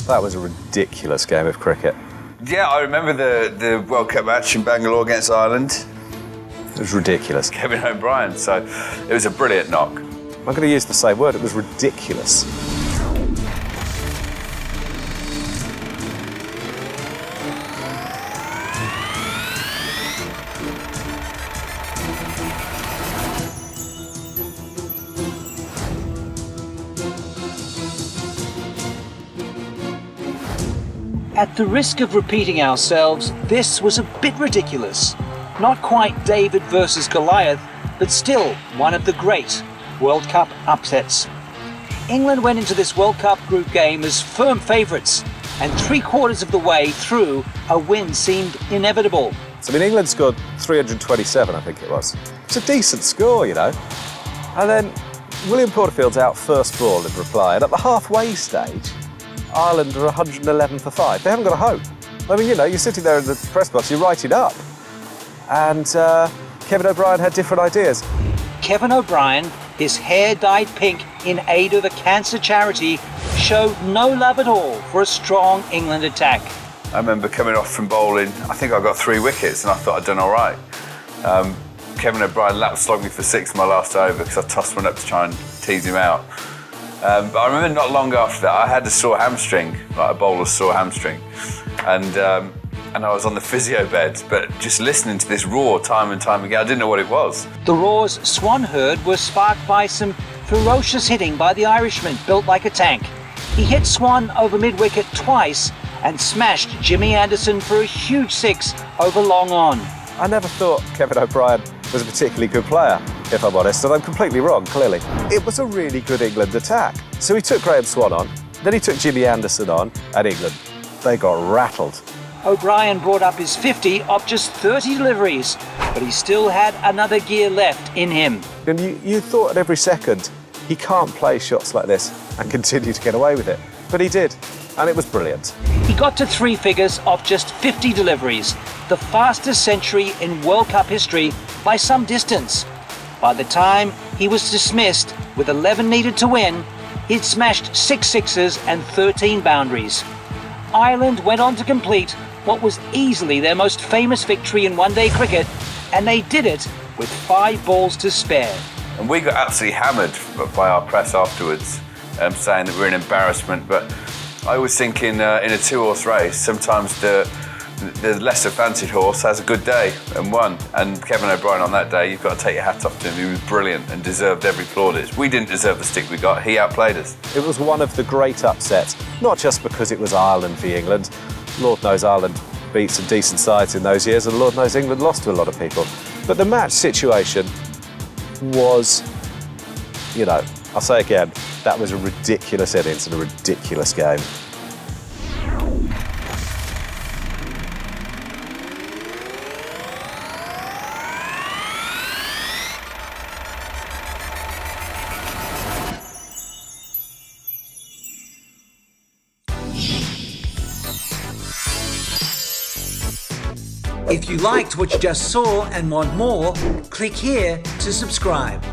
That was a ridiculous game of cricket. Yeah, I remember the World Cup match in Bengaluru against Ireland. It was ridiculous. Kevin O'Brien, so it was a brilliant knock. I'm going to use the same word, it was ridiculous. At the risk of repeating ourselves, this was a bit ridiculous. Not quite David versus Goliath, but still one of the great World Cup upsets. England went into this World Cup group game as firm favourites, and 3/4 of the way through, a win seemed inevitable. So, England scored 327, I think it was. It's a decent score, you know. And then William Porterfield's out first ball in reply, and at the halfway stage, Ireland are 111 for 5. They haven't got a hope. I mean, you know, you're sitting there in the press box, you're writing up. And Kevin O'Brien had different ideas. Kevin O'Brien, his hair dyed pink in aid of a cancer charity, showed no love at all for a strong England attack. I remember coming off from bowling, I think I got 3 wickets and I thought I'd done all right. Kevin O'Brien lap slogged me for 6 my last over because I tossed one up to try and tease him out. But I remember not long after that, I had a sore hamstring, like a bowler's sore hamstring. And I was on the physio bed, but just listening to this roar time and time again, I didn't know what it was. The roars Swan heard were sparked by some ferocious hitting by the Irishman, built like a tank. He hit Swan over mid-wicket twice and smashed Jimmy Anderson for a huge 6 over long on. I never thought Kevin O'Brien was a particularly good player, if I'm honest, and I'm completely wrong, clearly. It was a really good England attack. So he took Graham Swan on, then he took Jimmy Anderson on, and England, they got rattled. O'Brien brought up his 50 off just 30 deliveries, but he still had another gear left in him. And you thought at every second, he can't play shots like this and continue to get away with it. But he did, and it was brilliant. He got to 3 figures off just 50 deliveries, the fastest century in World Cup history by some distance. By the time he was dismissed with 11 needed to win, he'd smashed 6 sixes and 13 boundaries. Ireland went on to complete what was easily their most famous victory in one-day cricket, and they did it with 5 balls to spare. And we got absolutely hammered by our press afterwards, saying that we're an embarrassment. But I always think in a 2-horse race, sometimes the lesser fancied horse has a good day and won. And Kevin O'Brien on that day, you've got to take your hat off to him. He was brilliant and deserved every plaudits. We didn't deserve the stick we got. He outplayed us. It was one of the great upsets, not just because it was Ireland v England. Lord knows Ireland beat some decent sides in those years, and Lord knows England lost to a lot of people. But the match situation was, you know, I'll say again, that was a ridiculous innings and a ridiculous game. If you liked what you just saw and want more, click here to subscribe.